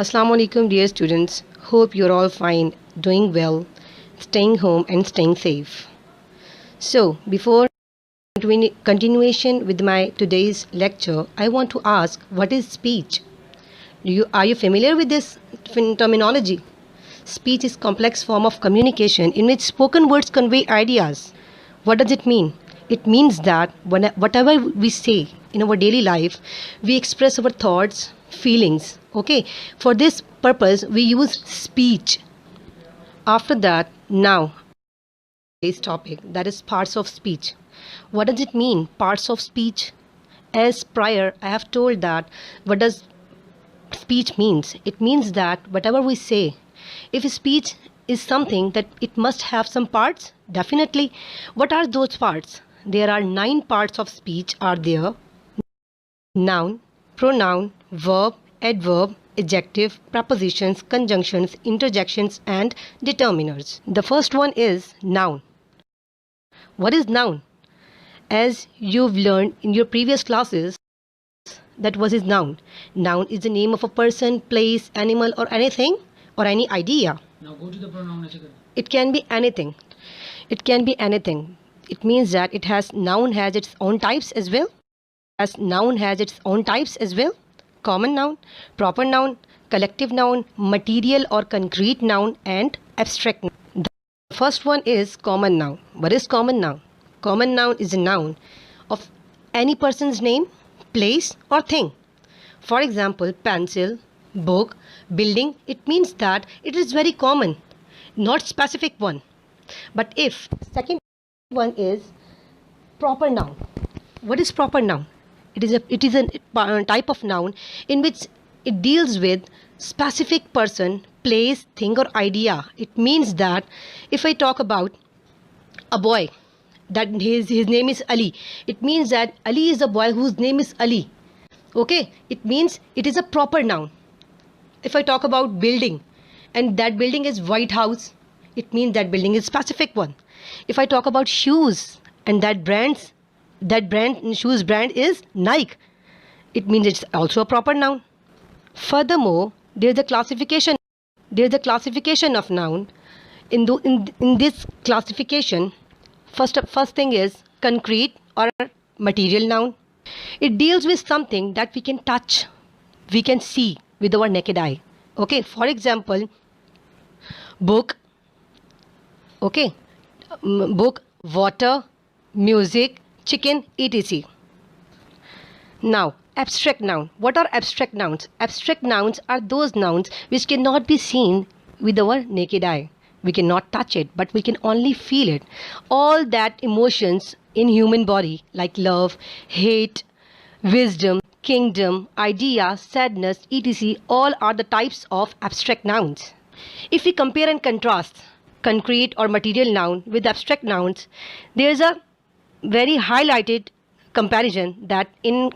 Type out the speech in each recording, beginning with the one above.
Assalamu alaikum, dear students. Hope you're all fine, doing well, staying home and staying safe. So, before continuation with my today's lecture, I want to ask, what is speech? Are you familiar with this terminology? Speech is complex form of communication in which spoken words convey ideas. What does it mean? It means that whatever we say in our daily life, we express our thoughts, feelings. Okay, for this purpose, we use speech. After that, now, today's topic, that is parts of speech. What does it mean, parts of speech? As prior, I have told that what does speech means. It means that whatever we say, if speech is something that it must have some parts, definitely. What are those parts? There are 9 parts of speech are there: noun, pronoun, verb, adverb, adjective, prepositions, conjunctions, interjections, and determiners. The first one is noun. What is noun? As you've learned in your previous classes, that what is noun? Noun is the name of a person, place, animal, or anything, or any idea. Now go to the pronoun. It can be anything. It can be anything. It means that noun has its own types as well. Common noun, proper noun, collective noun, material or concrete noun, and abstract noun. The first one is common noun. What is common noun? Common noun is a noun of any person's name, place, or thing. For example, pencil, book, building. It means that it is very common, not specific one. But if second one is proper noun. What is proper noun? It is a type of noun in which it deals with specific person, place, thing, or idea. It means that if I talk about a boy, that his name is Ali, it means that Ali is a boy whose name is Ali. Okay, it means it is a proper noun. If I talk about building, and that building is White House, it means that building is specific one. If I talk about shoes, and shoes brand is Nike, it means it's also a proper noun. Furthermore, there's a classification of noun. In this classification, first thing is concrete or material noun. It deals with something that we can touch, we can see with our naked eye. Okay, for example, book, okay, book, water, music, chicken, etc. Now, abstract noun. What are abstract nouns? Abstract nouns are those nouns which cannot be seen with our naked eye. We cannot touch it, but we can only feel it. All that emotions in human body like love, hate, wisdom, kingdom, idea, sadness, etc. all are the types of abstract nouns. If we compare and contrast concrete or material noun with abstract nouns, there is a very highlighted comparison that in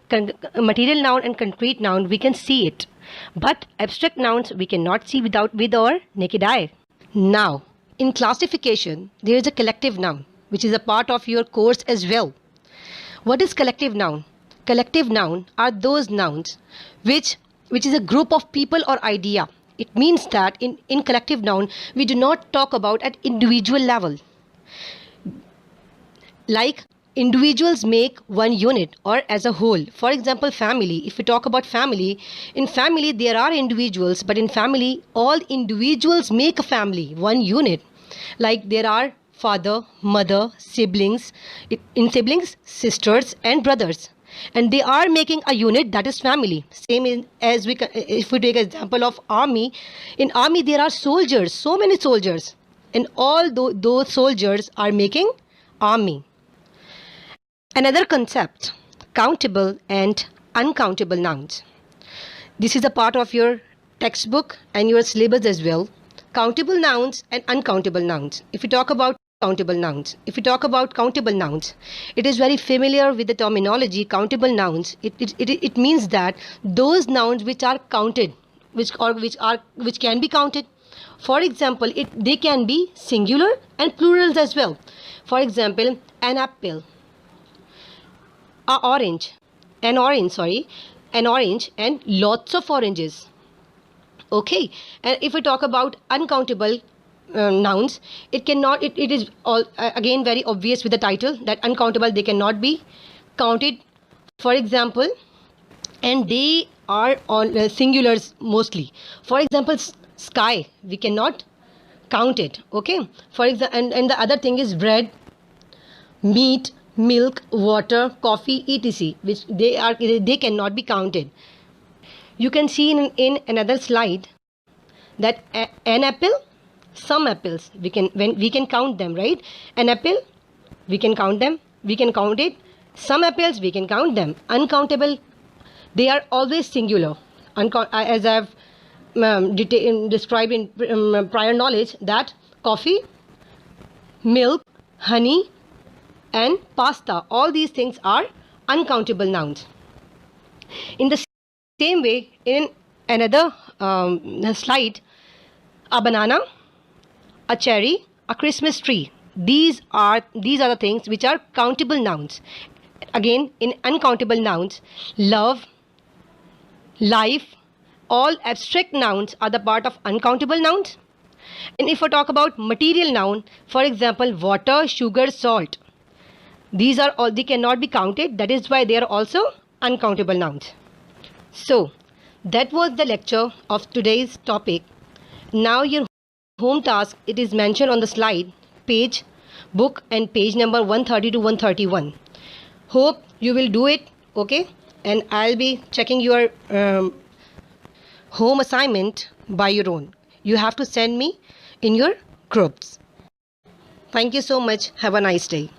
material noun and concrete noun we can see it, but abstract nouns we cannot see with our naked eye. Now, in classification, there is a collective noun which is a part of your course as well. What is collective noun? Collective noun are those nouns which is a group of people or idea. It means that in collective noun we do not talk about at individual level. Like individuals make one unit or as a whole. For example, family. If we talk about family, in family there are individuals, but in family all individuals make a family, one unit. Like there are father, mother, siblings, in siblings, sisters and brothers. And they are making a unit, that is family. Same as if we take an example of army. In army there are soldiers, so many soldiers. And all those soldiers are making army. Another concept, countable and uncountable nouns. This is a part of your textbook and your syllabus as well. Countable nouns and uncountable nouns. If we talk about countable nouns, it is very familiar with the terminology countable nouns. It means that those nouns which are counted, which can be counted. For example, they can be singular and plurals as well. For example, an apple, an orange and lots of oranges. Okay, and if we talk about uncountable nouns, it is all again very obvious with the title that uncountable, they cannot be counted. For example, and they are on singulars mostly. For example, sky, we cannot count it. Okay, for example, and the other thing is bread, meat, milk, water, coffee, etc., which they cannot be counted. You can see in another slide that an apple, some apples we can count them, right? An apple, we can count them, we can count it. Some apples, we can count them. Uncountable, they are always singular. As I've described in prior knowledge, that coffee, milk, honey, and pasta, all these things are uncountable nouns. In the same way, in another slide, a banana, a cherry, a Christmas tree, these are the things which are countable nouns. Again, in uncountable nouns, love, life, all abstract nouns are the part of uncountable nouns. And if I talk about material noun, for example, water, sugar, salt, these are all, they cannot be counted. That is why they are also uncountable nouns. So that was the lecture of today's topic. Now your home task, it is mentioned on the slide, page, book and page number 130 to 131. Hope you will do it, okay? And I'll be checking your home assignment by your own. You have to send me in your groups. Thank you so much. Have a nice day.